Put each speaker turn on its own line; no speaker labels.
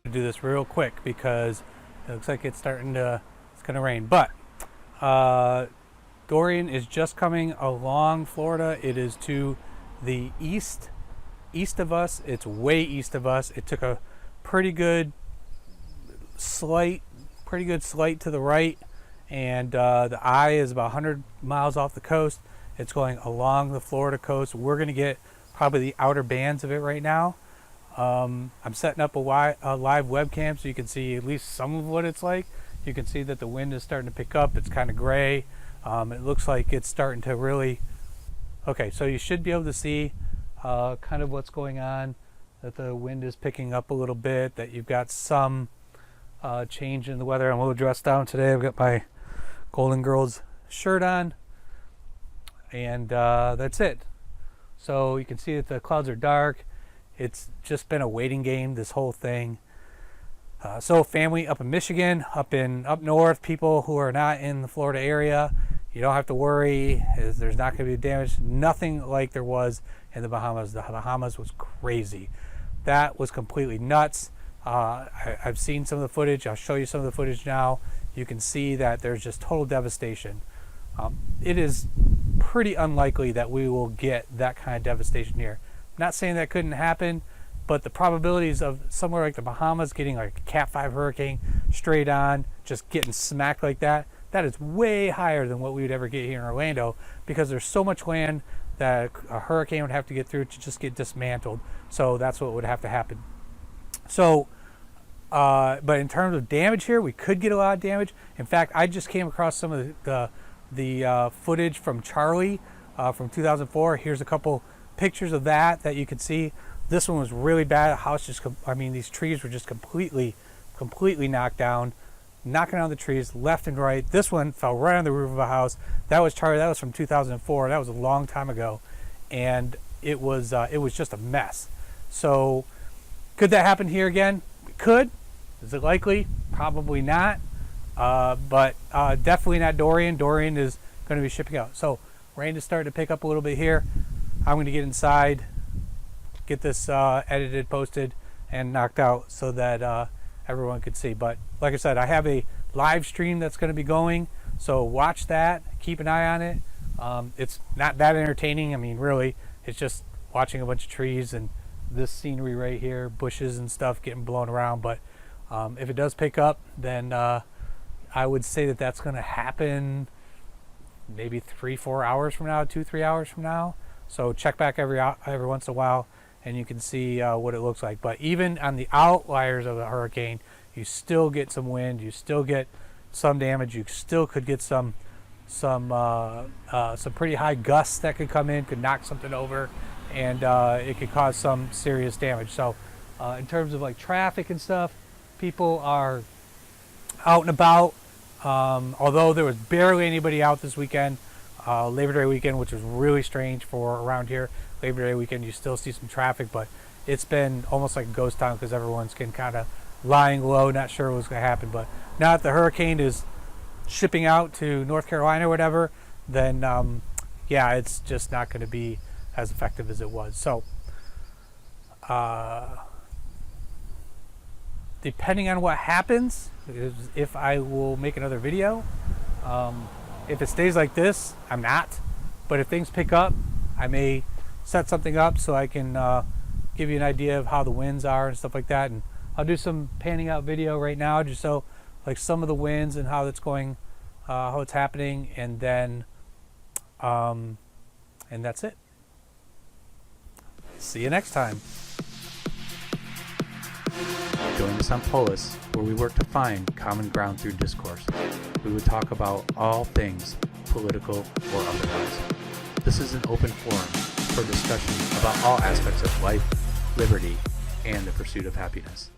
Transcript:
do this real quick because it looks like it's gonna rain. But Dorian is just coming along Florida. It is to the east of us. It's way east of us. It took a pretty good slight to the right, and the eye is about 100 miles off the coast. It's going along the Florida coast. We're going to get probably the outer bands of it right now. I'm setting up a live webcam so you can see at least some of what it's like. You can see that the wind is starting to pick up. It's kind of gray. It looks like it's starting to really... Okay, so you should be able to see kind of what's going on, that the wind is picking up a little bit, that you've got some change in the weather. I'm a little dressed down today. I've got my Golden Girls shirt on, and that's it. So you can see that the clouds are dark. It's just been a waiting game, this whole thing. So family up in Michigan, up north, people who are not in the Florida area, you don't have to worry. There's not going to be damage. Nothing like there was in the Bahamas. The Bahamas was crazy. That was completely nuts. I've seen some of the footage. I'll show you some of the footage now. You can see that there's just total devastation. It is pretty unlikely that we will get that kind of devastation here. I'm not saying that couldn't happen, but the probabilities of somewhere like the Bahamas getting like a Cat 5 hurricane straight on, just getting smacked like that, that is way higher than what we would ever get here in Orlando, because there's so much land that a hurricane would have to get through to just get dismantled. So that's what would have to happen. So, but in terms of damage here, we could get a lot of damage. In fact, I just came across some of the footage from Charlie from 2004. Here's a couple pictures of that you can see. This one was really bad. The house these trees were just completely knocked down, knocking down the trees left and right. This one fell right on the roof of a house. That was Charlie. That was from 2004. That was a long time ago, and it was just a mess. So could that happen here again? It could. Is it likely? Probably not. But definitely not Dorian. Dorian is going to be shipping out. So rain is starting to pick up a little bit here. I'm going to get inside, get this edited, posted, and knocked out so that everyone could see. But like I said, I have a live stream that's going to be going, so watch that. Keep an eye on it. It's not that entertaining. I mean, really, it's just watching a bunch of trees and this scenery right here, bushes and stuff getting blown around. But if it does pick up, then I would say that that's going to happen maybe 3-4 hours from now, 2-3 hours from now. So check back every once in a while, and you can see what it looks like. But even on the outliers of the hurricane, you still get some wind, you still get some damage, you still could get some pretty high gusts that could come in, could knock something over, and it could cause some serious damage. So in terms of like traffic and stuff, people are out and about. Although there was barely anybody out this weekend, Labor Day weekend, which was really strange for around here. Labor Day weekend, you still see some traffic, but it's been almost like a ghost town because everyone's getting kind of lying low, not sure what's going to happen. But now that the hurricane is shipping out to North Carolina or whatever, then yeah, it's just not going to be as effective as it was. So depending on what happens, if I will make another video. If it stays like this, I'm not. But if things pick up, I may set something up so I can give you an idea of how the winds are and stuff like that. And I'll do some panning out video right now, just so like some of the winds and how it's going, how it's happening, and then and that's it. See you next time. Join us on Polis, where we work to find common ground through discourse. We would talk about all things, political or otherwise. This is an open forum for discussion about all aspects of life, liberty, and the pursuit of happiness.